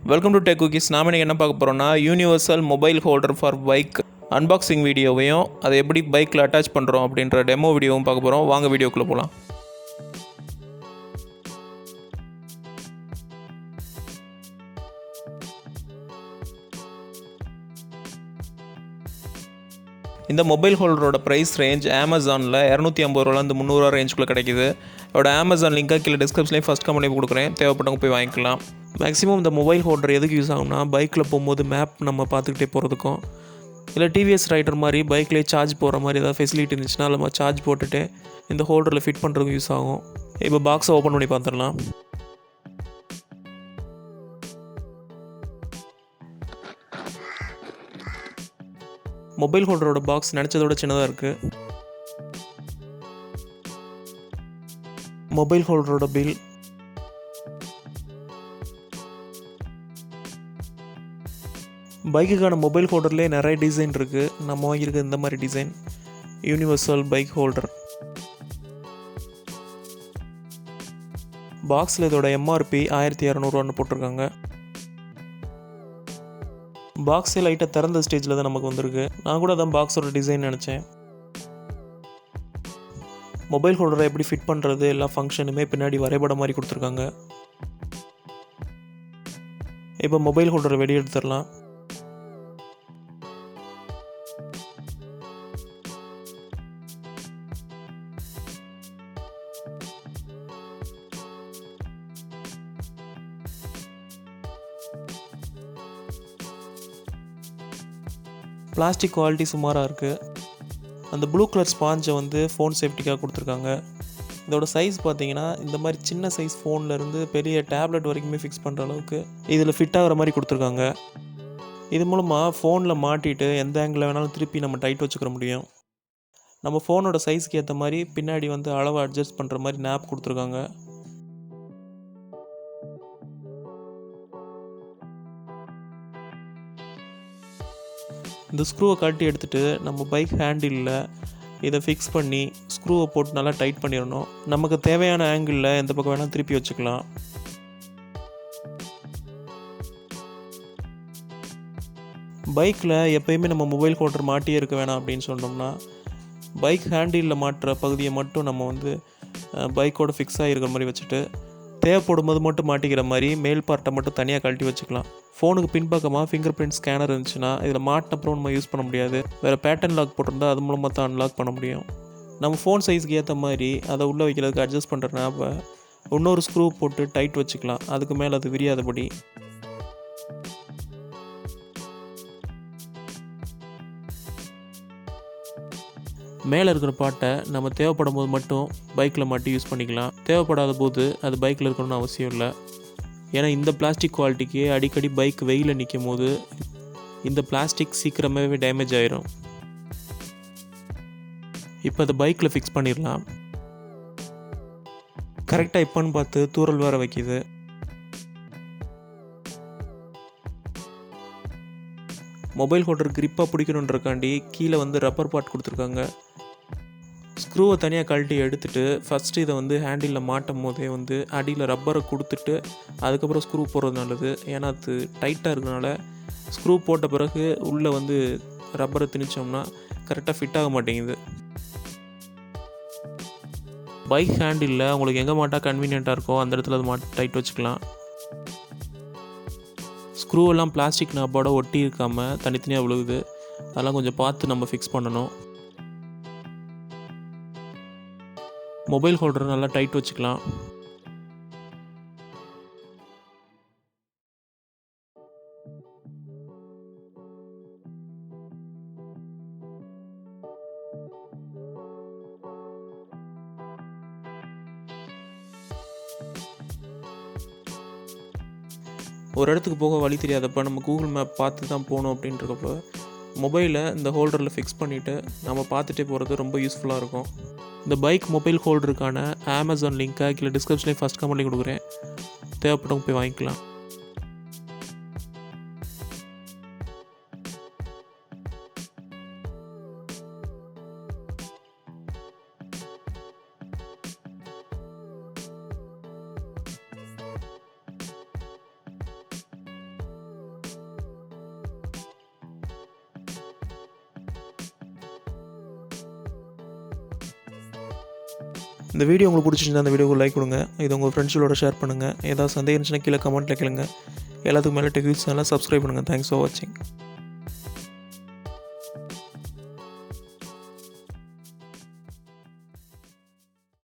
Welcome to tech cookies. நாம இன்னைக்கு என்ன பார்க்க போகிறோம்னா universal mobile holder for bike unboxing வீடியோவையும் அதை எப்படி பைக்கில் அட்டாச் பண்ணுறோம் அப்படின்ற டெமோ வீடியோவும் பார்க்க போகிறோம். வாங்க வீடியோக்குள்ளே போகலாம். இந்த மொபைல் ஹோல்டரோட ப்ரைஸ் ரேஞ்ச் அமேசானில் 250 ரூபாலேருந்து 300 ரூபா ரேஞ்சுக்குள்ளே கிடைக்கிது. அதோட அமேசான் லிங்க்கை கீழே டிஸ்கிரிப்ஷன்லேயும் ஃபஸ்ட் கமெண்ட்லேயும் கொடுக்குறேன். தேவைப்பட்டவங்க போய் வாங்கிக்கலாம். மேக்ஸிமம் இந்த மொபைல் ஹோல்டர் எதுக்கு யூஸ் ஆகும்னா, பைக்கில் போகும்போது மேப் நம்ம பார்த்துக்கிட்டே போகிறதுக்கும், இல்லை டிவிஎஸ் ரைடர் மாதிரி பைக்லேயே சார்ஜ் போகிற மாதிரி ஏதாவது ஃபெசிலிட்டி இருந்துச்சுன்னா நம்ம சார்ஜ் போட்டுட்டு இந்த ஹோல்டரில் ஃபிட் பண்ணுறதுக்கு யூஸ் ஆகும். இப்போ பாக்ஸை ஓப்பன் பண்ணி பார்த்துடலாம். மொபைல் ஹோல்டரோட பாக்ஸ் நினச்சதோட சின்னதாக இருக்குது. மொபைல் ஹோல்டரோட பில், பைக்குக்கான மொபைல் ஹோல்டர்லேயே நிறைய டிசைன் இருக்குது. நம்ம வாங்கியிருக்க இந்த மாதிரி டிசைன் யூனிவர்சல் பைக் ஹோல்டர். பாக்ஸில் இதோட எம்ஆர்பி 1200 போட்டிருக்காங்க. பாக்ஸே லைட்டாக திறந்த ஸ்டேஜில் தான் நமக்கு வந்திருக்கு. நான் கூட அதான் பாக்ஸோட டிசைன் நினச்சேன். மொபைல் ஹோல்டரை எப்படி ஃபிட் பண்ணுறது எல்லா ஃபங்க்ஷனுமே பின்னாடி வரைபடம் மாதிரி கொடுத்துருக்காங்க. இப்போ மொபைல் ஹோல்டரை வெளியே எடுத்துடலாம். பிளாஸ்டிக் குவாலிட்டி சுமாராக இருக்குது. அந்த ப்ளூ கலர் ஸ்பாஞ்சை வந்து ஃபோன் சேஃப்டிக்காக கொடுத்துருக்காங்க. இதோட சைஸ் பார்த்தீங்கன்னா இந்த மாதிரி சின்ன சைஸ் ஃபோன்லேருந்து பெரிய டேப்லெட் வரைக்குமே ஃபிக்ஸ் பண்ணுற அளவுக்கு இதில் ஃபிட் ஆகிற மாதிரி கொடுத்துருக்காங்க. இது மூலமாக ஃபோனில் மாட்டிட்டு எந்த ஆங்கிளில் வேணாலும் திருப்பி நம்ம டைட் வச்சுக்கிற முடியும். நம்ம ஃபோனோட சைஸ்க்கு ஏற்ற மாதிரி பின்னாடி வந்து அளவை அட்ஜஸ்ட் பண்ணுற மாதிரி நாப் கொடுத்துருக்காங்க. இந்த ஸ்க்ரூவை கழட்டி எடுத்துகிட்டு நம்ம பைக் ஹேண்டிலில் இதை ஃபிக்ஸ் பண்ணி ஸ்க்ரூவை போட்டு நல்லா டைட் பண்ணிடணும். நமக்கு தேவையான ஆங்கிளில் எந்த பக்கம் வேணால் திருப்பி வச்சுக்கலாம். பைக்கில் எப்போயுமே நம்ம மொபைல் ஹோல்டர் மாட்டியே இருக்க வேணாம் அப்படின்னு சொன்னோம்னா, பைக் ஹேண்டிலில் மாட்டுற பகுதியை மட்டும் நம்ம வந்து பைக்கோட ஃபிக்ஸ் ஆகிருக்கிற மாதிரி வச்சுட்டு, தேவைப்படும் போது மட்டும் மாட்டிக்கிற மாதிரி மேல் பார்ட்டை மட்டும் தனியாக கழட்டி வச்சுக்கலாம். ஃபோனுக்கு பின்பக்கமாக ஃபிங்கர் பிரிண்ட் ஸ்கேனர் இருந்துச்சுன்னா இதில் மாட்டினப்புறம் நம்ம யூஸ் பண்ண முடியாது. வேறு பேட்டர்ன் லாக் போட்டிருந்தால் அது மூலமாக தான் அன்லாக் பண்ண முடியும். நம்ம ஃபோன் சைஸ்க்கு ஏற்ற மாதிரி அதை உள்ளே வைக்கிறதுக்கு அட்ஜஸ்ட் பண்ணுறதுனா இப்போ இன்னொரு ஸ்க்ரூ போட்டு டைட் வச்சுக்கலாம். அதுக்கு மேலே அது விரியாதபடி. மேலே இருக்கிற பாட்டை நம்ம தேவைப்படும் போது மட்டும் பைக்கில் மாட்டி யூஸ் பண்ணிக்கலாம். தேவைப்படாத போது அது பைக்கில் இருக்கணும்னு அவசியம் இல்லை. ஏன்னா இந்த பிளாஸ்டிக் குவாலிட்டிக்கு அடிக்கடி பைக் வெயிலில் நிற்கும் போது இந்த பிளாஸ்டிக் சீக்கிரமாகவே டேமேஜ் ஆயிரும். இப்போ அதை பைக்கில் ஃபிக்ஸ் பண்ணிடலாம். கரெக்டாக இப்போன்னு பார்த்து தூரல் வேற வைக்கிது. மொபைல் ஹோல்டர் கிரிப்பாக பிடிக்கணுன்றக்காண்டி கீழே வந்து ரப்பர் பார்ட் கொடுத்துருக்காங்க. ஸ்க்ரூவை தனியாக கழட்டி எடுத்துகிட்டு ஃபஸ்ட்டு இதை வந்து ஹேண்டிலில் மாட்டும் போதே வந்து அடியில் ரப்பரை கொடுத்துட்டு அதுக்கப்புறம் ஸ்க்ரூ போடுறது நல்லது. ஏன்னா அது டைட்டாக இருக்கிறனால ஸ்க்ரூ போட்ட பிறகு உள்ளே வந்து ரப்பரை திணிச்சோம்னா கரெக்டாக ஃபிட் ஆக மாட்டேங்குது. பைக் ஹேண்டிலில் உங்களுக்கு எங்கே மாட்டா கன்வீனியண்ட்டாக இருக்கோ அந்த இடத்துல அது டைட் வச்சுக்கலாம். ஸ்க்ரூவெல்லாம் பிளாஸ்டிக் நாப்போட ஒட்டி இருக்காமல் தனித்தனியாக விழுகுது. அதெல்லாம் கொஞ்சம் பார்த்து நம்ம ஃபிக்ஸ் பண்ணணும். மொபைல் ஹோல்டர் நல்லா டைட் வச்சுக்கலாம். ஒரு இடத்துக்கு போக வழி தெரியாதப்போ நம்ம கூகுள் மேப் பார்த்து தான் போகணும் அப்படின்றப்போ மொபைலை இந்த ஹோல்டரில் ஃபிக்ஸ் பண்ணிவிட்டு நம்ம பார்த்துட்டே போகிறது ரொம்ப யூஸ்ஃபுல்லாக இருக்கும். இந்த பைக் மொபைல் ஹோல்டருக்கான அமேசான் லிங்க்கை கீழே டிஸ்கிரிப்ஷன்லேயும் ஃபஸ்ட் கமெண்ட்லேயும் கொடுக்குறேன். தேவைப்பட்டவங்க போய் வாங்கிக்கலாம். இந்த வீடியோ உங்களுக்கு பிடிச்சிருந்தா அந்த வீடியோக்கு லைக் கொடுங்க. இது உங்கள் ஃப்ரெண்ட்ஸோட ஷேர் பண்ணுங்கள். ஏதாவது சந்தேகம் இருந்துச்சுன்னா கீழே கமெண்ட்டில் கேளுங்க. எல்லாத்துக்கும் மேலே டெக் வீல்ஸ் சேனலை சப்ஸ்கிரைப் பண்ணுங்கள். தேங்க்ஸ் ஃபார் வாட்சிங்.